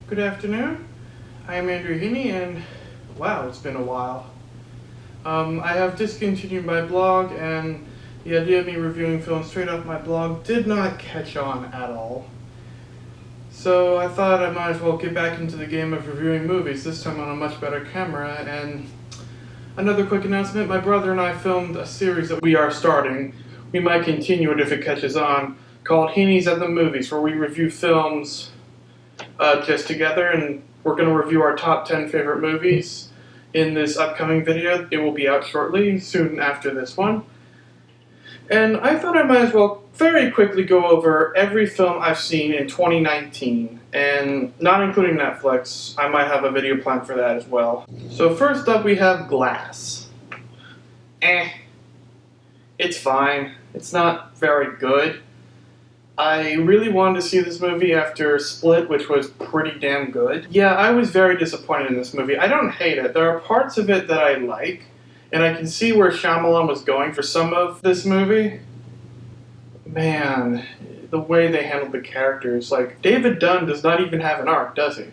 Good afternoon. I am Andrew Heaney, and wow, it's been a while. I have discontinued my blog, and the idea of me reviewing films straight off my blog did not catch on at all. So I thought I might as well get back into the game of reviewing movies, this time on a much better camera. And another quick announcement, my brother and I filmed a series that we are starting. We might continue it if it catches on, called Heaneys at the Movies, where we review films just together, and we're going to review our top 10 favorite movies in this upcoming video. It will be out shortly, soon after this one. And I thought I might as well very quickly go over every film I've seen in 2019, and not including Netflix. I might have a video plan for that as well. So first up we have Glass. It's fine. It's not very good. I really wanted to see this movie after Split, which was pretty damn good. Yeah, I was very disappointed in this movie. I don't hate it. There are parts of it that I like, and I can see where Shyamalan was going for some of this movie. Man, the way they handled the characters. Like, David Dunn does not even have an arc, does he?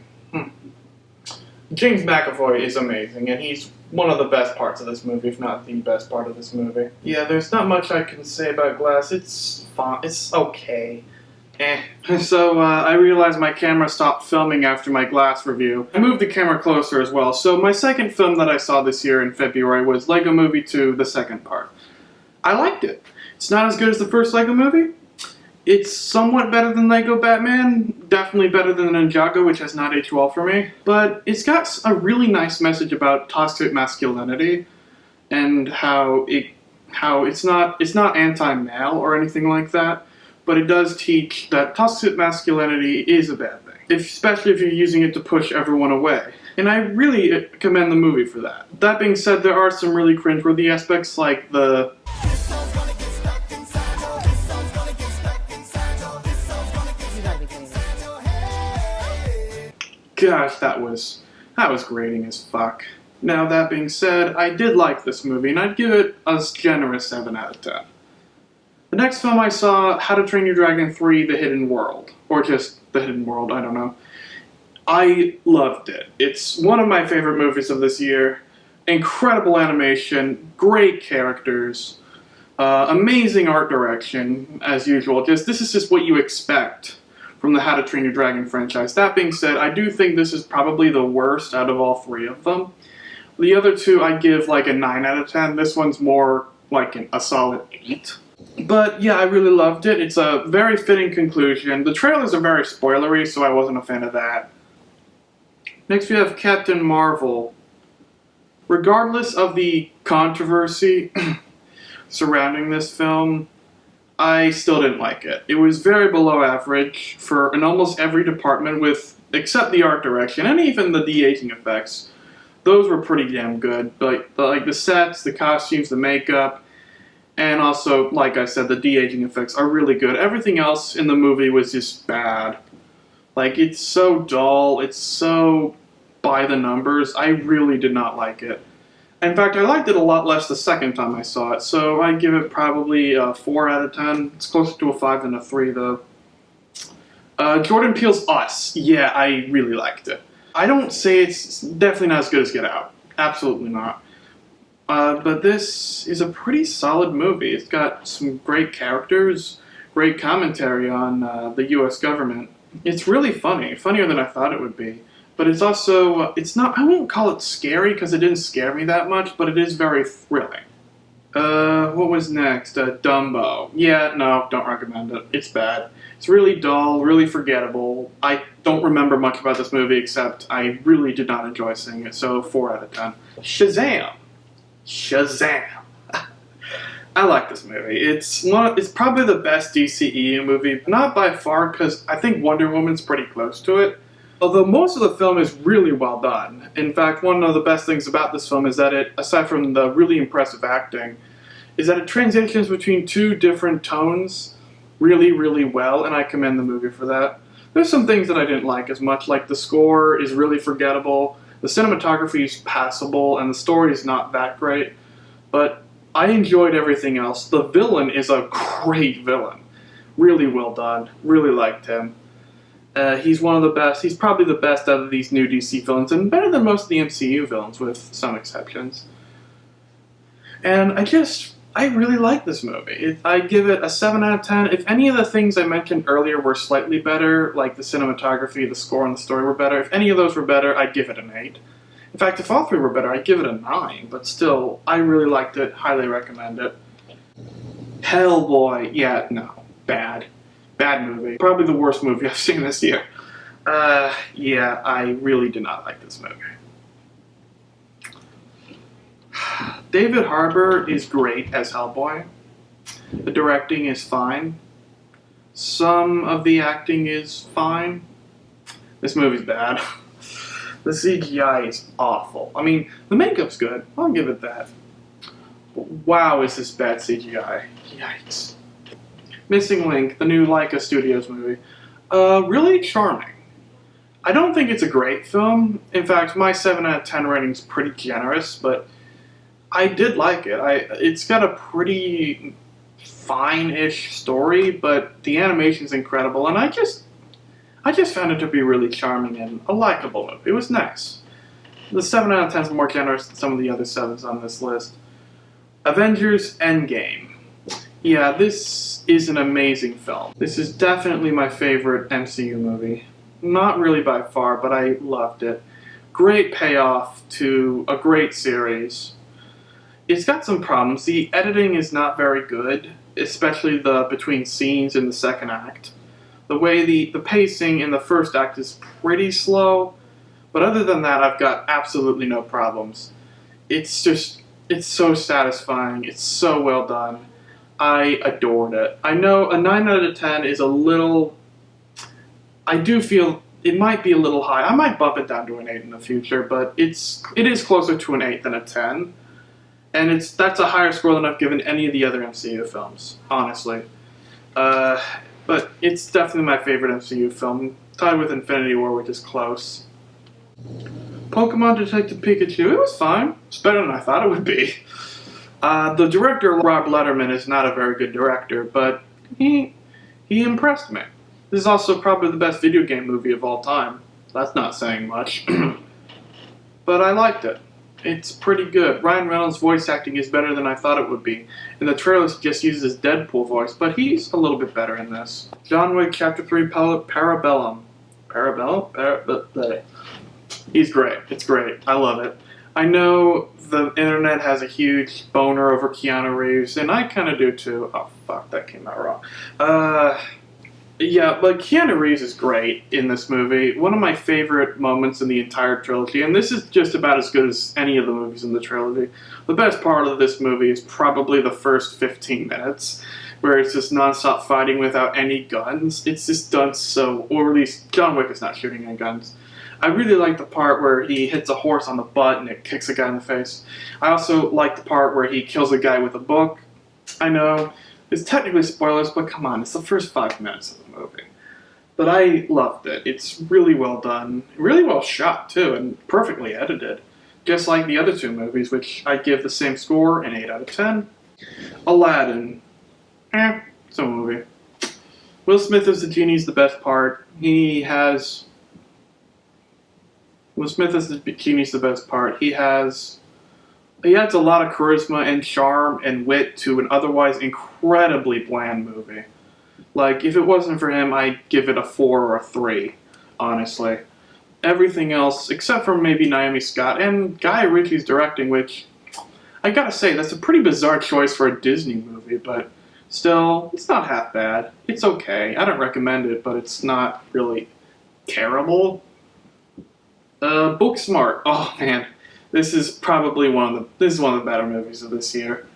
James McAvoy is amazing, and he's one of the best parts of this movie, if not the best part of this movie. Yeah, there's not much I can say about Glass. It's fine. It's okay. So, I realized my camera stopped filming after my Glass review. I moved the camera closer as well. So my second film that I saw this year in February was Lego Movie 2, the second part. I liked it. It's not as good as the first Lego Movie. It's somewhat better than Lego Batman, definitely better than Ninjago, which has not aged well for me. But it's got a really nice message about toxic masculinity and how it's not anti-male or anything like that, but it does teach that toxic masculinity is a bad thing, especially if you're using it to push everyone away. And I really commend the movie for that. That being said, there are some really cringeworthy aspects, like the gosh, that was grating as fuck. Now, that being said, I did like this movie, and I'd give it a generous 7 out of 10. The next film I saw, How to Train Your Dragon 3, The Hidden World. Or just The Hidden World, I don't know. I loved it. It's one of my favorite movies of this year. Incredible animation, great characters, amazing art direction, as usual. This is just what you expect from the How to Train Your Dragon franchise. That being said, I do think this is probably the worst out of all three of them. The other two I give like a 9 out of 10. This one's more like a solid 8. But yeah, I really loved it. It's a very fitting conclusion. The trailers are very spoilery, so I wasn't a fan of that. Next we have Captain Marvel. Regardless of the controversy surrounding this film, I still didn't like it. It was very below average in almost every department, except the art direction and even the de-aging effects. Those were pretty damn good. Like the sets, the costumes, the makeup, and also, like I said, the de-aging effects are really good. Everything else in the movie was just bad. Like, it's so dull, it's so by the numbers. I really did not like it. In fact, I liked it a lot less the second time I saw it, so I'd give it probably a 4 out of 10. It's closer to a 5 than a 3, though. Jordan Peele's Us. Yeah, I really liked it. I don't say it's definitely not as good as Get Out. Absolutely not. But this is a pretty solid movie. It's got some great characters, great commentary on the U.S. government. It's really funny, funnier than I thought it would be. But it's also, it's not, I won't call it scary because it didn't scare me that much, but it is very thrilling. What was next? Dumbo. Yeah, no, don't recommend it. It's bad. It's really dull, really forgettable. I don't remember much about this movie except I really did not enjoy seeing it, so 4 out of 10. Shazam. I like this movie. It's probably the best DCEU movie, not by far, because I think Wonder Woman's pretty close to it. Although most of the film is really well done. In fact, one of the best things about this film is that it, aside from the really impressive acting, is that it transitions between two different tones really, really well, and I commend the movie for that. There's some things that I didn't like as much, like the score is really forgettable, the cinematography is passable, and the story is not that great, but I enjoyed everything else. The villain is a great villain. Really well done. Really liked him. He's one of the best. He's probably the best out of these new DC villains, and better than most of the MCU villains, with some exceptions. And I really like this movie. I give it a 7 out of 10. If any of the things I mentioned earlier were slightly better, like the cinematography, the score, and the story were better, if any of those were better, I'd give it an 8. In fact, if all three were better, I'd give it a 9. But still, I really liked it. Highly recommend it. Hellboy. Yeah, no. Bad. Bad movie. Probably the worst movie I've seen this year. Yeah, I really did not like this movie. David Harbour is great as Hellboy. The directing is fine. Some of the acting is fine. This movie's bad. The CGI is awful. I mean, the makeup's good. I'll give it that. But wow, is this bad CGI. Yikes. Missing Link, the new Laika Studios movie. Really charming. I don't think it's a great film. In fact, my 7 out of 10 rating is pretty generous, but I did like it. It's got a pretty fine-ish story, but the animation's incredible, and I just found it to be really charming and a likable movie. It was nice. The 7 out of 10 is more generous than some of the other 7s on this list. Avengers Endgame. Yeah, this is an amazing film. This is definitely my favorite MCU movie. Not really by far, but I loved it. Great payoff to a great series. It's got some problems. The editing is not very good, especially the between scenes in the second act. The way the pacing in the first act is pretty slow, but other than that, I've got absolutely no problems. It's so satisfying. It's so well done. I adored it. I know a 9 out of 10 is a little... I do feel it might be a little high. I might bump it down to an 8 in the future, but it is closer to an 8 than a 10. And that's a higher score than I've given any of the other MCU films, honestly. But it's definitely my favorite MCU film, tied with Infinity War, which is close. Pokemon Detective Pikachu, it was fine. It's better than I thought it would be. The director, Rob Letterman, is not a very good director, but he impressed me. This is also probably the best video game movie of all time. That's not saying much. But I liked it. It's pretty good. Ryan Reynolds' voice acting is better than I thought it would be. In the trailers, he just uses his Deadpool voice, but he's a little bit better in this. John Wick Chapter 3 Parabellum. Parabellum? He's great. It's great. I love it. I know the internet has a huge boner over Keanu Reeves, and I kind of do too. Oh, fuck, that came out wrong. Yeah, but Keanu Reeves is great in this movie. One of my favorite moments in the entire trilogy, and this is just about as good as any of the movies in the trilogy. The best part of this movie is probably the first 15 minutes, where it's just non-stop fighting without any guns. It's just done so, or at least John Wick is not shooting any guns. I really like the part where he hits a horse on the butt and it kicks a guy in the face. I also like the part where he kills a guy with a book. I know, it's technically spoilers, but come on, it's the first 5 minutes of the movie. But I loved it. It's really well done, really well shot too, and perfectly edited. Just like the other two movies, which I give the same score, an 8 out of 10. Aladdin. It's a movie. Will Smith as the genie's the best part. Will Smith as the genie's the best part. He adds a lot of charisma and charm and wit to an otherwise incredibly bland movie. Like, if it wasn't for him, I'd give it a 4 or a 3, honestly. Everything else, except for maybe Naomi Scott and Guy Ritchie's directing, which, I gotta say, that's a pretty bizarre choice for a Disney movie, but still, it's not half bad. It's okay. I don't recommend it, but it's not really terrible. Booksmart. Oh, man. This is probably one of the better movies of this year.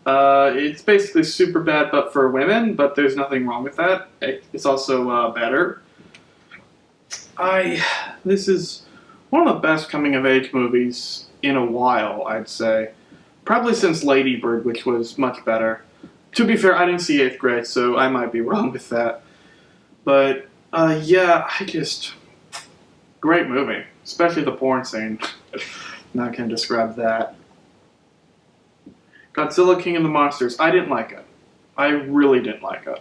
It's basically Superbad, but for women, but there's nothing wrong with that. It's also better. This is one of the best coming-of-age movies in a while, I'd say. Probably since Lady Bird, which was much better. To be fair, I didn't see 8th grade, so I might be wrong with that. But, yeah, great movie. Especially the porn scene. Not gonna describe that. Godzilla King of the Monsters. I didn't like it. I really didn't like it.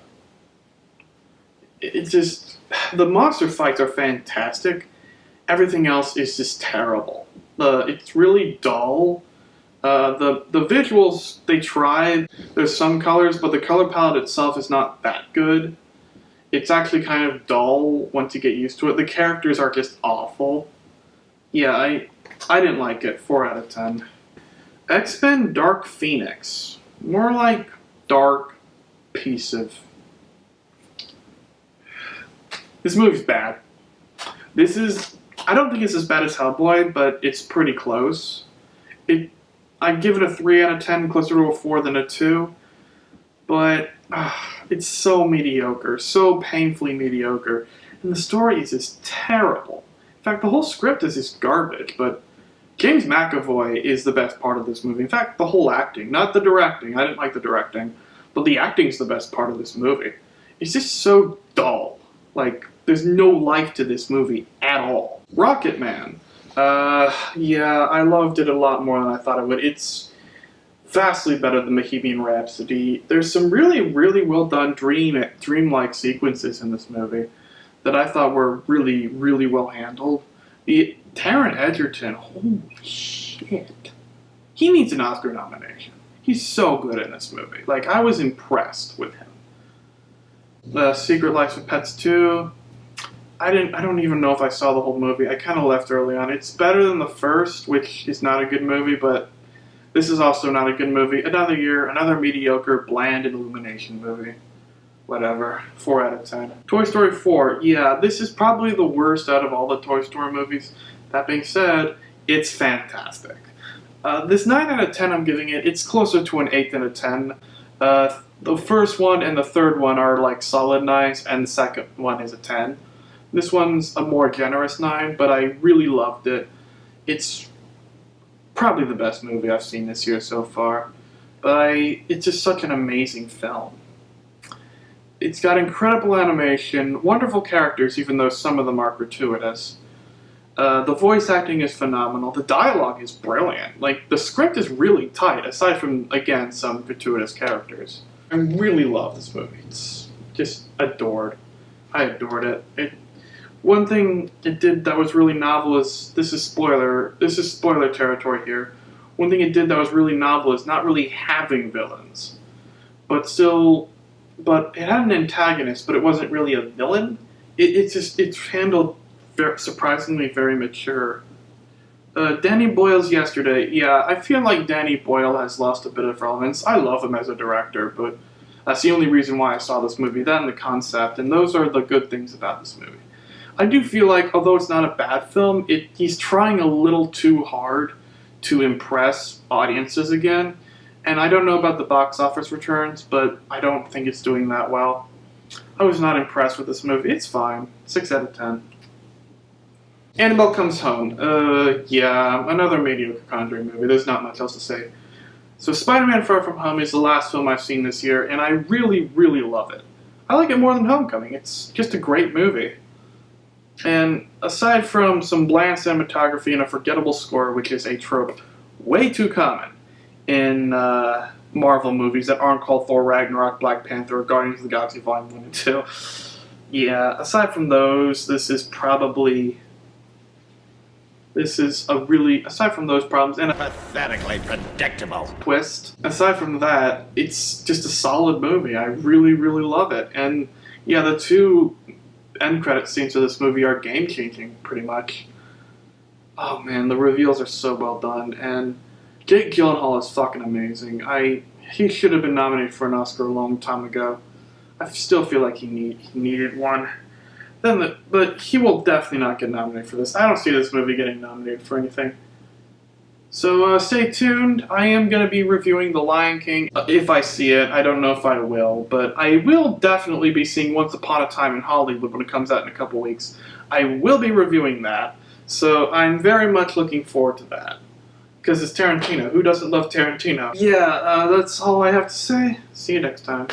It's just, the monster fights are fantastic. Everything else is just terrible. It's really dull. The visuals, they tried. There's some colors, but the color palette itself is not that good. It's actually kind of dull once you get used to it. The characters are just awful. Yeah, I didn't like it. 4 out of 10. X-Men Dark Phoenix. More like dark piece of... This movie's bad. I don't think it's as bad as Hellboy, but it's pretty close. I'd give it a 3 out of 10, closer to a 4 than a 2. But it's so mediocre, so painfully mediocre. And the story is just terrible. In fact, the whole script is just garbage, but James McAvoy is the best part of this movie. In fact, the whole acting, not the directing. I didn't like the directing, but the acting is the best part of this movie. It's just so dull. Like, there's no life to this movie at all. Rocket Man. Yeah, I loved it a lot more than I thought I would. It's vastly better than Bohemian Rhapsody. There's some really, really well done dreamlike sequences in this movie that I thought were really, really well handled. Taron Egerton, holy shit. He needs an Oscar nomination. He's so good in this movie. Like, I was impressed with him. The Secret Life of Pets 2. I don't even know if I saw the whole movie. I kind of left early on. It's better than the first, which is not a good movie, but this is also not a good movie. Another year, another mediocre, bland Illumination movie. Whatever. 4 out of 10. Toy Story 4. Yeah, this is probably the worst out of all the Toy Story movies. That being said, it's fantastic. This 9 out of 10 I'm giving it, it's closer to an 8 than a 10. The first one and the third one are like solid 9s, and the second one is a 10. This one's a more generous 9, but I really loved it. It's probably the best movie I've seen this year so far. But it's just such an amazing film. It's got incredible animation, wonderful characters, even though some of them are gratuitous. The voice acting is phenomenal. The dialogue is brilliant. Like, the script is really tight, aside from, again, some gratuitous characters. I really love this movie. It's just adored. I adored it. One thing it did that was really novel is, this is spoiler territory here. One thing it did that was really novel is not really having villains. But it had an antagonist, but it wasn't really a villain. It's handled surprisingly very mature. Danny Boyle's Yesterday. Yeah, I feel like Danny Boyle has lost a bit of relevance. I love him as a director, but that's the only reason why I saw this movie. That and the concept, and those are the good things about this movie. I do feel like, although it's not a bad film, he's trying a little too hard to impress audiences again. And I don't know about the box office returns, but I don't think it's doing that well. I was not impressed with this movie. It's fine. 6 out of 10. Annabelle Comes Home. Yeah, another mediocre Conjuring movie. There's not much else to say. So Spider-Man Far From Home is the last film I've seen this year, and I really, really love it. I like it more than Homecoming. It's just a great movie. And aside from some bland cinematography and a forgettable score, which is a trope way too common in Marvel movies that aren't called Thor Ragnarok, Black Panther, or Guardians of the Galaxy Volume 1 and 2. Yeah, aside from those, aside from those problems, and a pathetically predictable twist, aside from that, it's just a solid movie. I really, really love it. And yeah, the 2 end credit scenes of this movie are game-changing, pretty much. Oh man, the reveals are so well done, and Jake Gyllenhaal is fucking amazing. He should have been nominated for an Oscar a long time ago. I still feel like he needed one. But he will definitely not get nominated for this. I don't see this movie getting nominated for anything. So stay tuned. I am going to be reviewing The Lion King. If I see it, I don't know if I will, but I will definitely be seeing Once Upon a Time in Hollywood when it comes out in a couple weeks. I will be reviewing that, so I'm very much looking forward to that. Because it's Tarantino. Who doesn't love Tarantino? Yeah, that's all I have to say. See you next time.